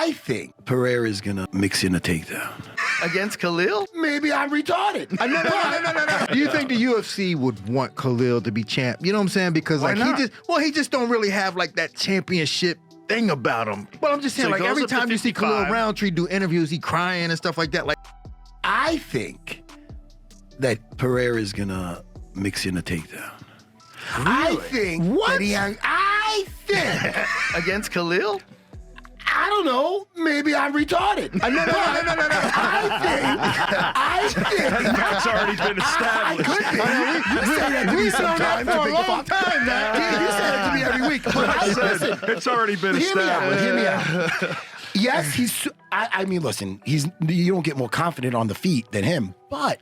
I think Pereira is gonna mix in a takedown. Against Khalil? Maybe I'm retarded. No. Do you think the UFC would want Khalil to be champ? You know what I'm saying? Because Why not? he just don't really have like that championship thing about him. But I'm just saying, So he like goes every up to time you see 55. Khalil Rountree do interviews, he crying and stuff like that. Like, I think that Pereira is gonna mix in a takedown. I think I think Against Khalil? I don't know. Maybe I'm retarded. No. I think That's already been established. I could be. You say that to me sometimes. for a long time now. You say that to me every week. But listen, It's already been hear me out. established. Hear me out. Yes, he's. I mean, listen. You don't get more confident on the feet than him, but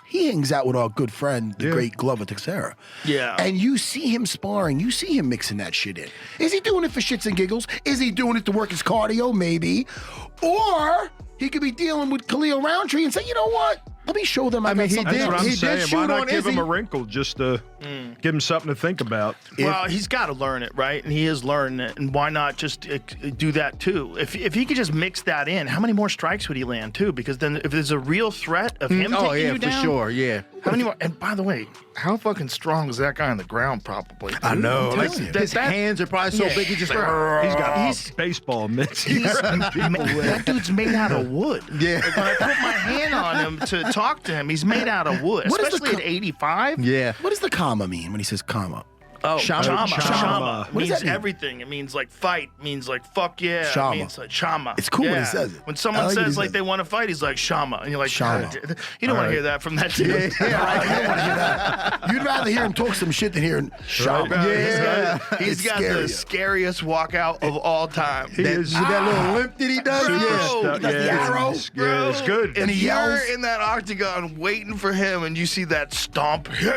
he hangs out with our good friend, the great Glover Teixeira. Yeah. And you see him sparring. You see him mixing that shit in. Is he doing it for shits and giggles? Is he doing it to work his cardio? Maybe. Or he could be dealing with Khalil Rountree and say, you know what? Let me show them. I mean, got something. That's what I'm He did saying. shoot Why not on give him Izzy. a wrinkle just to give him something to think about? Well, he's got to learn it, right? And he is learning it. And why not just do that too? If he could just mix that in, how many more strikes would he land too? Because then if there's a real threat of him taking you down, for sure, yeah. how many more? And by the way, how fucking strong is that guy on the ground? Probably. I know. I'm Like, telling you. his hands are probably so Yeah. big. He just He's got baseball mitts. That dude's made out of wood. Yeah. Like, when I put my hand on him to talk to him, he's made out of wood, What is the especially at 85. Yeah. What does the comma mean when he says comma? Oh, Shama. Shama. What does Means that mean? everything. It means like fight. Means like fuck yeah. Shama. It means like shama. It's cool when he Yeah. says it. When I someone like when he says like says they it. want to fight, he's like shama, and you're like Shama. God, you don't want to hear that from that dude. Yeah, right. You don't want to hear that. You'd rather hear him talk some shit than hear him shout. Bro, Yeah. he's got It's the scarier. scariest walkout of all time. He is That little limp that he does. Bro. Yeah. Does the arrow? Yeah, it's good. And he you're yells. in that octagon waiting for him, and you see that stomp. Yeah.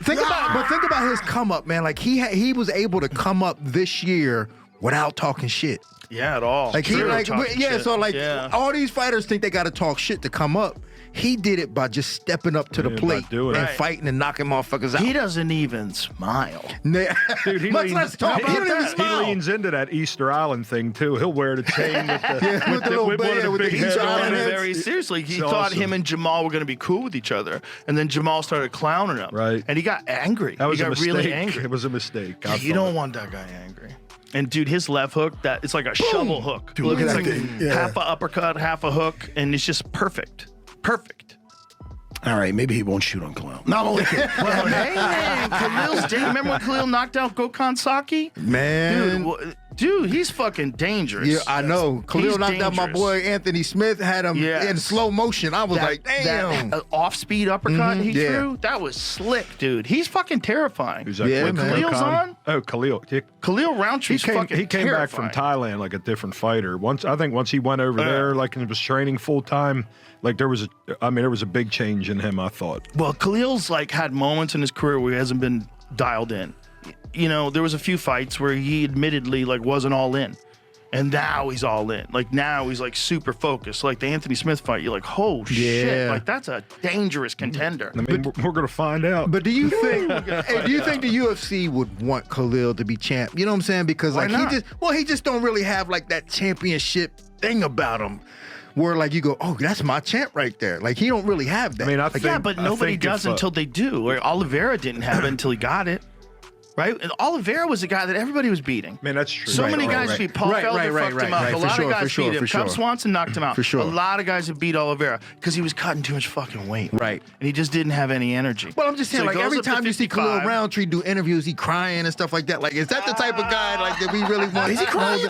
Think about his come up, man. Like he was able to come up this year without talking shit. Yeah, at all. Like Zero he talking shit. so like Yeah. all these fighters think they got to talk shit to come up. He did it by just stepping up to the Yeah, by plate doing and it. fighting and knocking motherfuckers out. He doesn't even smile. Dude, he Much leans, less talk. He don't even he smile. leans into that Easter Island thing too. He'll wear the chain with the, Yeah, with the little with one of bear the with the big Easter head Took on it Island it. very seriously. He It's thought awesome. him and Jamal were going to be cool with each other, and then Jamal started clowning him. Right. And he got angry. That was he a got mistake. really angry. It was a mistake. I You thought. don't want that guy angry. And dude, his left hook, that it's like a shovel hook. Dude, look at it's that like thing. Yeah. half a uppercut, half a hook, and it's just perfect. Perfect. All right, maybe he won't shoot on Khalil. No, I'm only kidding. Well, hey, man, Khalil's remember when Khalil knocked out Gokhan Saki? Man. Dude, he's fucking dangerous. Yeah, I know. Khalil He's knocked out my dangerous. boy Anthony Smith, had him Yes. in slow motion. I was like, damn. That off-speed uppercut he yeah. threw, that was slick, dude. He's fucking terrifying. Who's that? Yeah, When man. Khalil's on? Oh, Khalil. Yeah. Khalil He Rountree's fucking came back from terrifying. Thailand like a different fighter. I think once he went over there, like and was training full time, like there was a big change in him. I thought. Well, Khalil's like had moments in his career where he hasn't been dialed in. You know, there was a few fights where he admittedly like wasn't all in. And now he's all in. Like now he's like super focused. Like the Anthony Smith fight, you're like, oh shit. Yeah. Like that's a dangerous contender. I mean, we're going to find out. But do you think the UFC would want Khalil to be champ? You know what I'm saying? Because Why like not? he just don't really have like that championship thing about him. Where like you go, oh, that's my champ right there. Like he don't really have that. I mean, I Like, think, Yeah, but nobody think does if, until they do. Or Oliveira didn't have it until he got it. Right? And Oliveira was the guy that everybody was beating. Man, that's true. So Right, many right, guys right. beat Paul Right, Felder, right, fucked right, him up. right, A for lot sure, of for guys sure, beat him. for Cub sure. Swanson knocked him out. For sure. A lot of guys have beat Oliveira because he was cutting too much fucking weight. Right. And he just didn't have any energy. Well, I'm just saying, So he like goes every up to time you see 55. Khalil Rountree do interviews, he crying and stuff like that. Like, is that the type of guy like that we really want? Is he crying?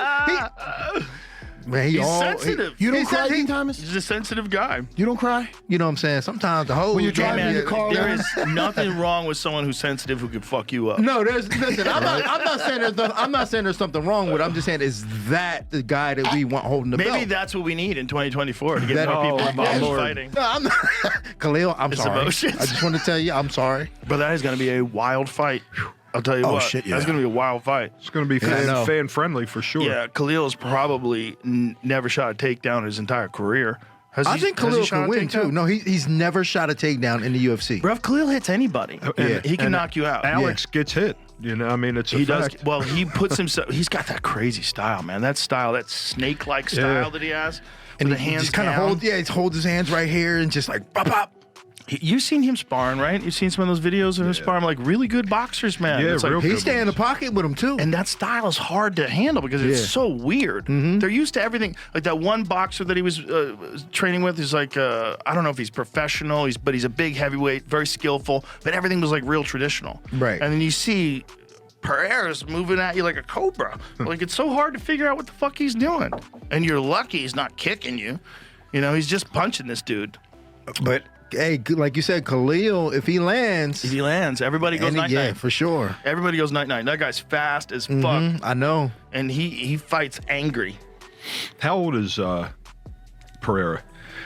Man, He's sensitive. You don't he cry, said he- Dean Thomas? He's a sensitive guy. You don't cry? You know what I'm saying? Sometimes the whole When you're Yeah, driving man, in your car there around? is nothing wrong with someone who's sensitive who could fuck you up. No, listen. I'm not saying there's something wrong with it. I'm just saying, is that the guy that we want holding the Maybe belt? that's what we need in 2024 to get That- more people oh, involved my in Lord. fighting. No, I'm not. Khalil, I'm His sorry. emotions. I just want to tell you, I'm sorry. But that is going to be a wild fight. I'll tell you Oh, what. shit, yeah. That's going to be a wild fight. It's going to be I know. fan friendly for sure. Yeah, Khalil's probably never shot a takedown his entire career. I think has he Khalil shot can a win takedown? too. No, he's never shot a takedown in the UFC. Bro, if Khalil hits anybody, he can knock you out. Alex gets hit. You know, I mean, it's a He fact. does. Well, he puts himself. He's got that crazy style, man. That style, that snake-like style that he has, And with the he hands just kind of down. he holds his hands right here and just like pop pop. You've seen him sparring, right? You've seen some of those videos of him sparring, like really good boxers, man. Yeah, It's like, real He good stay in the ones. pocket with him too. and that style is hard to handle because it's so weird. They're used to everything. Like that one boxer that he was training with is like, I don't know if he's professional, but he's a big heavyweight, very skillful, but everything was like real traditional. Right. And then you see Pereira's moving at you like a cobra. Like it's so hard to figure out what the fuck he's doing. And you're lucky he's not kicking you. You know, he's just punching this dude. But hey, like you said, Khalil, if he lands, If he lands, everybody goes night yeah, night. for sure. Everybody goes night night. That guy's fast as fuck, I know. and he fights angry. How old is Pereira?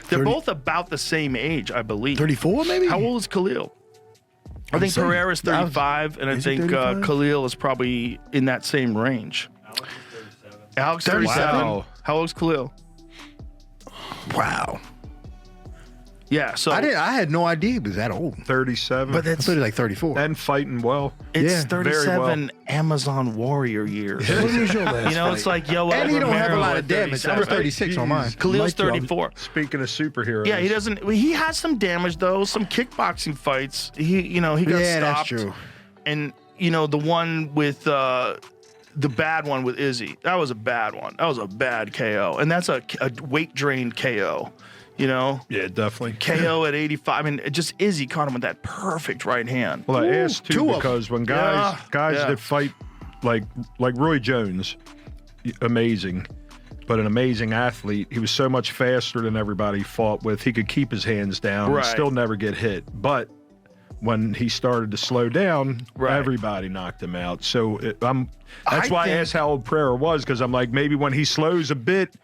They're both about the same age, I believe. 34 maybe? How old is Khalil? I think saying- Pereira's 35, and I Is he think 35? Khalil is probably in that same range. Alex 37. Wow. How old's Khalil? Wow. Yeah, so I had no idea he was that old. 37. but I it's thought he was like 34. and fighting well. it's yeah, very 37 Amazon warrior years. When was your last You know, it's fight? like yo, and he don't have a Romero lot at of damage. I was 37. 36 on mine. Khalil's Mike, you 34. Speaking of superheroes. Yeah, he doesn't. He has some damage though. Some kickboxing fights. He got Yeah, that's stopped. true. And the one with the bad one with Izzy. That was a bad one. That was a bad KO, and that's a weight drained KO. Yeah, definitely. KO at 85. I mean, just Izzy caught him with that perfect right hand. Well, I asked two too of because when Yeah, guys yeah. that fight like Roy Jones, amazing, but an amazing athlete. He was so much faster than everybody he fought with. He could keep his hands down Right. and still never get hit. But when he started to slow down, Right. everybody knocked him out. So that's I why I think- asked how old Pereira was, because I'm like, maybe when he slows a bit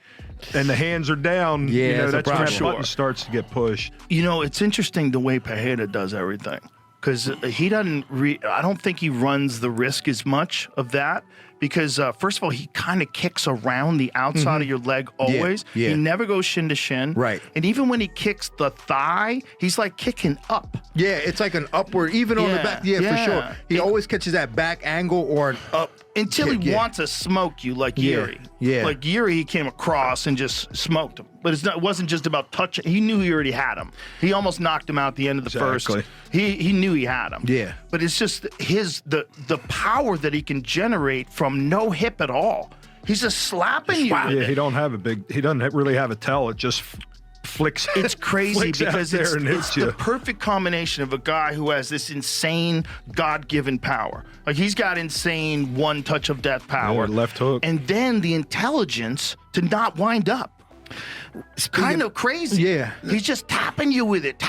and the hands are down, Yeah, it's a that's when that problem. button starts to get pushed. It's interesting the way Pereira does everything because he doesn't. I don't think he runs the risk as much of that because first of all, he kind of kicks around the outside of your leg always. yeah. He never goes shin to shin. Right. And even when he kicks the thigh, he's like kicking up. Yeah, it's like an upward, even on the Yeah, back. Yeah, for yeah. sure. He always catches that back angle or an up. Until kick, he yeah. wants to smoke you like Yeah, Yuri. yeah. Like Yuri, he came across and just smoked him. But it wasn't just about touching. He knew he already had him. He almost knocked him out at the end of the Exactly. first. He knew he had him. Yeah. But it's just the power that he can generate from no hip at all. He's just slapping you. with Yeah, it. he doesn't really have a tell. It just flicks. It's crazy flicks out because there it's and hits the you. perfect combination of a guy who has this insane God-given power. Like he's got insane one touch of death power. Yeah, left hook. And then the intelligence to not wind up. It's kind of crazy. Yeah. He's just tapping you with it.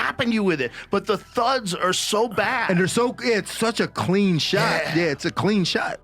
But the thuds are so bad. And they're it's such a clean shot. Yeah. Yeah, it's a clean shot.